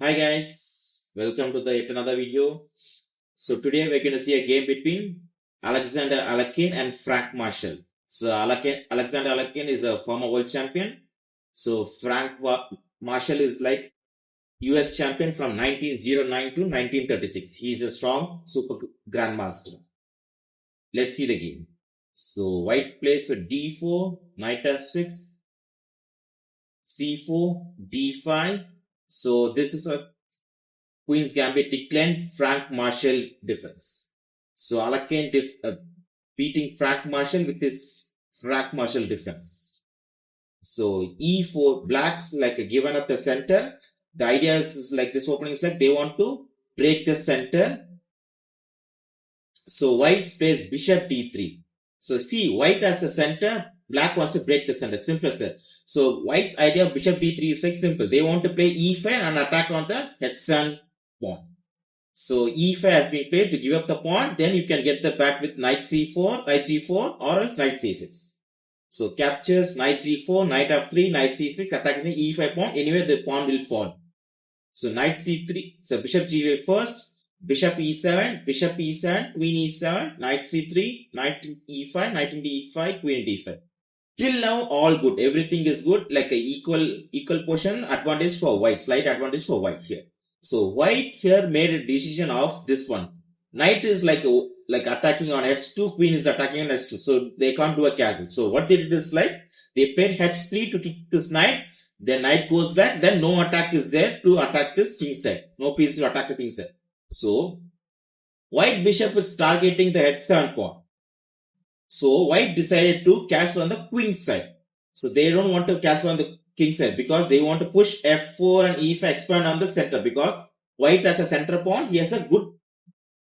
Hi guys, welcome to the yet another video. So today we're going to see a game between Alexander Alekhine and Frank Marshall. So Alexander Alekhine is a former world champion. So Marshall is like US champion from 1909 to 1936. He's a strong super grandmaster. Let's see the game. So white plays for d4, knight f6, c4, d5. So this is a Queen's Gambit declined Frank Marshall defense. So Alekhine beating Frank Marshall with his Frank Marshall defense. So E4, blacks like a given at the center. The idea is like this opening is like they want to break the center. So white plays bishop d3. So see, white has the center, black wants to break the center. Simple as that. So white's idea of bishop d3 is like simple. They want to play e5 and attack on the h7 pawn. So e5 has been played to give up the pawn. Then you can get the back with knight c4, or else knight c6. So captures knight g4, knight f3, knight c6, attacking the e5 pawn. Anyway, the pawn will fall. So knight c3, so bishop g8 first, bishop e7, queen e7, knight c3, knight e5, knight into e5, queen into e5. Till now, all good. Everything is good, like a equal portion advantage for white, slight advantage for white here. So white here made a decision of this one. Knight is like attacking on h2, queen is attacking on h2. So they can't do a castle. So what they did is like they played h3 to kick this knight. Then knight goes back. Then no attack is there to attack this king side. No piece to attack the king side. So white bishop is targeting the h7 pawn. So white decided to castle on the queen side. So they don't want to castle on the king side because they want to push f4 and e5 expand on the center because white has a center pawn. He has a good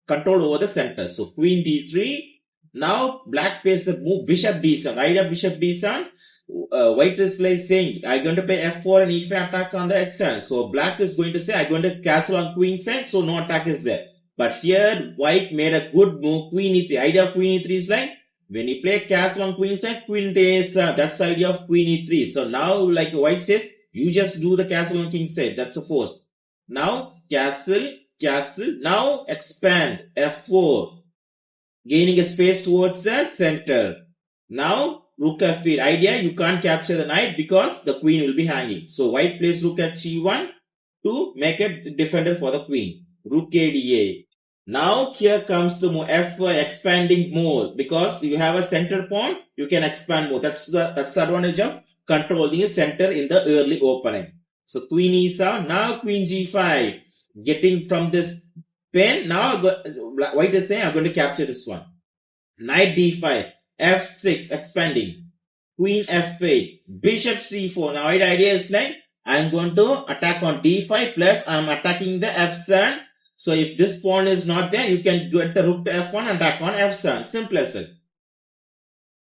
control over the center. So queen d3. Now black plays the move bishop d7. Idea bishop d7. White is like saying I'm going to play f4 and e5 attack on the h7. So black is going to say I'm going to castle on queen side. So no attack is there. But here white made a good move. Queen e3. Idea of queen e3 is like when you play castle on queen side, queen takes, that's the idea of queen e3. So now, like white says, you just do the castle on king side. That's a force. Now, castle. Now, expand, f4. Gaining a space towards the center. Now, rook f8. Idea, you can't capture the knight because the queen will be hanging. So, white plays rook at g1 to make a defender for the queen. Rook a d8. Now here comes the f4 expanding more because you have a center pawn, you can expand more. That's the advantage of controlling a center in the early opening. So queen e7, now queen g5, getting from this pen. Now white is saying I'm going to capture this one. Knight d5, f6 expanding, queen f8, bishop c4. Now the idea is like I'm going to attack on d5 plus I'm attacking the f7. So if this pawn is not there, you can get the rook to f1 and attack on f7. Simple as that.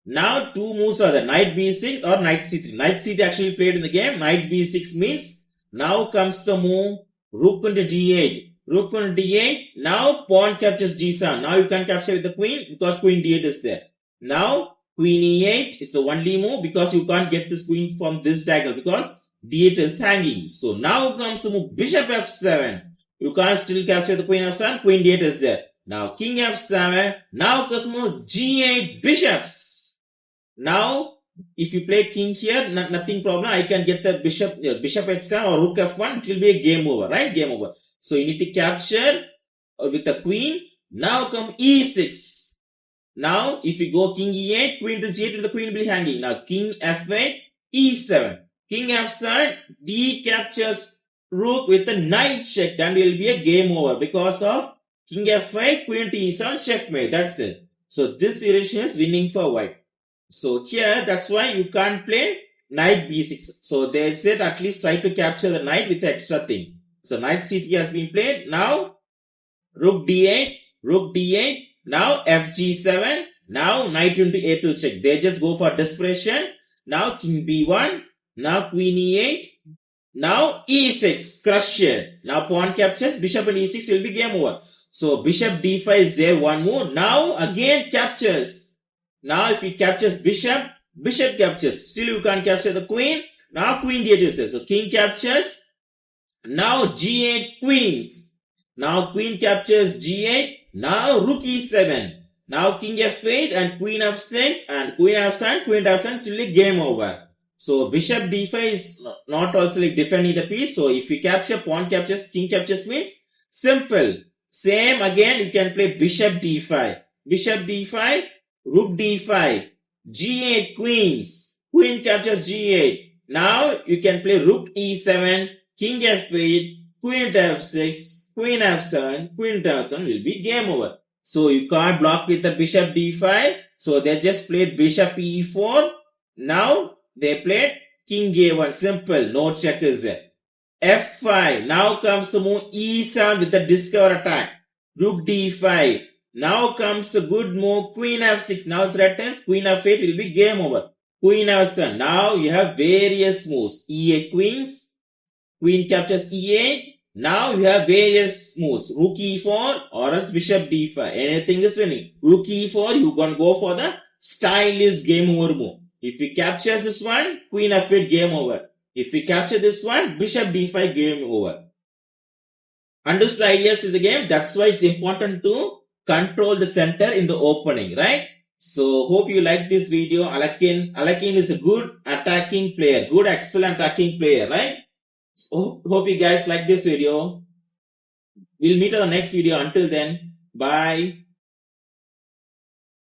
Now two moves are there, knight b6 or knight c3. Knight c3 actually played in the game. Knight b6 means now comes the move rook into d8. Rook into d8. Now pawn captures g7. Now you can capture with the queen because queen d8 is there. Now queen e8. It's a only move because you can't get this queen from this diagonal because d8 is hanging. So now comes the move bishop f7. You can't still capture the queen f7. Queen d8 is there. Now king f7. Now comes move g8 bishops. Now if you play king here, nothing problem. I can get the bishop h7 or rook f1. It will be a game over, right? Game over. So you need to capture with the queen. Now come e6. Now if you go king e8, queen to g8, the queen will be hanging. Now king f8, e7. King f7, d captures rook with a knight check, then will be a game over because of king f8, queen to e7, checkmate. That's it. So this iteration is winning for white. So here, that's why you can't play knight b6. So they said at least try to capture the knight with the extra thing. So knight c3 has been played. Now rook d8, now fg7, now knight into a2 check. They just go for desperation. Now king b1, now queen e8, now e6, crush it. Now pawn captures, bishop and e6 will be game over. So bishop d5 is there, one more. Now again captures. Now if he captures bishop captures. Still you can't capture the queen. Now queen d8 is there. So king captures. Now G8 queens. Now queen captures G8. Now rook E7. Now king F8 and queen F6 and queen F7, queen F7, still game over. So bishop D5 is not also like defending the piece. So if you capture, pawn captures, king captures means simple. Same again, you can play bishop D5. Bishop D5, rook D5, G8 queens. Queen captures G8. Now you can play rook E7, king F8, queen F6, queen F7, queen F7 will be game over. So you can't block with the bishop D5. So they just played bishop E4. Now they played king A1. Simple. No checkers there. F5. Now comes the move E7 with the discover attack. Rook D5. Now comes the good move Queen F6. Now threatens Queen F8 will be game over. Queen F7. Now you have various moves. E8 queens. Queen captures E8. Now you have various moves. Rook E4 or else bishop D5. Anything is winning. Rook E4, you can go for the stylish game over move. If you capture this one, Queen F8 game over. If you capture this one, bishop D5 game over. Understood the ideas in the game? That's why it's important to control the center in the opening, right? So hope you like this video. Alekhine is a good attacking player. Good, excellent attacking player, right? So hope you guys like this video. We'll meet on the next video. Until then, bye.